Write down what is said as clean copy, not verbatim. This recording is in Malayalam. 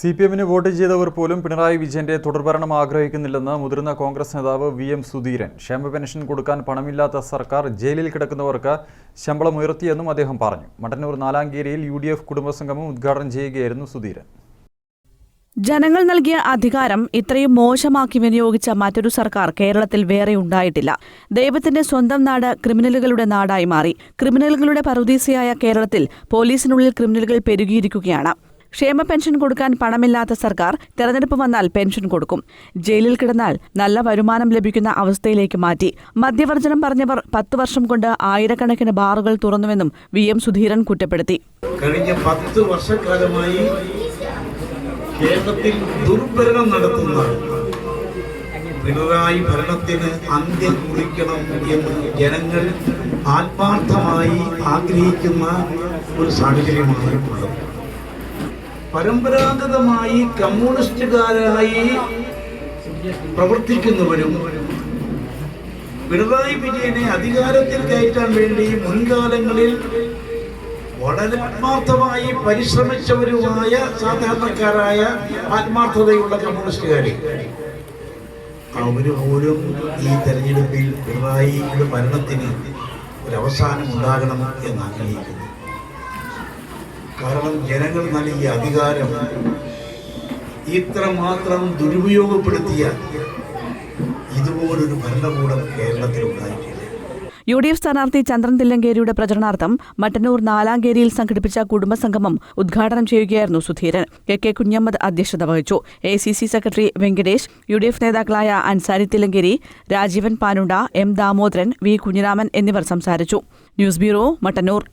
CPM-ന് വോട്ട് ചെയ്തവർ പോലും പിണറായി വിജയന്റെ തുടർഭരണം ആഗ്രഹിക്കുന്നില്ലെന്ന് മുതിർന്ന കോൺഗ്രസ് നേതാവ് VM സുധീരൻ. ക്ഷേമ പെൻഷൻ കൊടുക്കാൻ പണമില്ലാത്ത സർക്കാർ ജയിലിൽ കിടക്കുന്നവർക്ക് ശമ്പളം ഉയർത്തിയെന്നും അദ്ദേഹം പറഞ്ഞു. മട്ടന്നൂർ നാലാങ്കേരിയിൽ UDF കുടുംബസംഗമം ഉദ്ഘാടനം ചെയ്യുകയായിരുന്നു സുധീരൻ. ജനങ്ങൾ നൽകിയ അധികാരം ഇത്രയും മോശമാക്കി വിനിയോഗിച്ച മറ്റൊരു സർക്കാർ കേരളത്തിൽ വേറെ ഉണ്ടായിട്ടില്ല. ദൈവത്തിന്റെ സ്വന്തം നാട് ക്രിമിനലുകളുടെ നാടായി മാറി. ക്രിമിനലുകളുടെ പറുദീസയായ കേരളത്തിൽ പോലീസിനുള്ളിൽ ക്രിമിനലുകൾ പെരുകിയിരിക്കുകയാണ്. ക്ഷേമ പെൻഷൻ കൊടുക്കാൻ പണമില്ലാത്ത സർക്കാർ തെരഞ്ഞെടുപ്പ് വന്നാൽ പെൻഷൻ കൊടുക്കും. ജയിലിൽ കിടന്നാൽ നല്ല വരുമാനം ലഭിക്കുന്ന അവസ്ഥയിലേക്ക് മാറ്റി. മദ്യവർജനം പറഞ്ഞവർ 10 വർഷം കൊണ്ട് ആയിരക്കണക്കിന് ബാറുകൾ തുറന്നുവെന്നും VM സുധീരൻ കുറ്റപ്പെടുത്തി. കഴിഞ്ഞ 10 വർഷക്കാലമായി കേരളത്തിൽ ദുർഭരണം നടത്തുന്ന പിണറായി ഭരണത്തിന് അന്ത്യം കുറിക്കണം എന്ന് ജനങ്ങൾ ആത്മാർത്ഥമായി ആഗ്രഹിക്കുന്ന ഒരു സാഹചര്യമാണ് ഉള്ളത്. പരമ്പരാഗതമായി കമ്മ്യൂണിസ്റ്റുകാരായി പ്രവർത്തിക്കുന്നവരും പിണറായി വിജയനെ അധികാരത്തിൽ കയറ്റാൻ വേണ്ടി മുൻകാലങ്ങളിൽ വളരെ ആത്മാർത്ഥമായി പരിശ്രമിച്ചവരുമായ സാധാരണക്കാരായ ആത്മാർത്ഥതയുള്ള കമ്മ്യൂണിസ്റ്റുകാരെ അവര് പോലും ഈ തെരഞ്ഞെടുപ്പിൽ പിണറായിയുടെ ഭരണത്തിന് ഒരവസാനം ഉണ്ടാകണം എന്ന് ആഗ്രഹിക്കുന്നു. കാരണം ജനങ്ങൾ നൽകിയ അധികാരം ഇത്രമാത്രം ദുരുപയോഗപ്പെടുത്തിയ ഇതുപോലൊരു ഭരണകൂടം കേരളത്തിൽ ഉണ്ടായിട്ടില്ല. UDF സ്ഥാനാർത്ഥി ചന്ദ്രൻ തില്ലങ്കേരിയുടെ പ്രചരണാർത്ഥം മട്ടന്നൂർ നാലാങ്കേരിയിൽ സംഘടിപ്പിച്ച കുടുംബസംഗമം ഉദ്ഘാടനം ചെയ്യുകയായിരുന്നു സുധീരൻ. KK കുഞ്ഞമ്മദ് അധ്യക്ഷത വഹിച്ചു. ACC സെക്രട്ടറി വെങ്കടേഷ്, UDF നേതാക്കളായ അൻസാരി തില്ലങ്കേരി, രാജീവൻ പാനുണ്ട, M ദാമോദരൻ, V കുഞ്ഞിരാമൻ എന്നിവർ സംസാരിച്ചു. News bureau, Mattannur.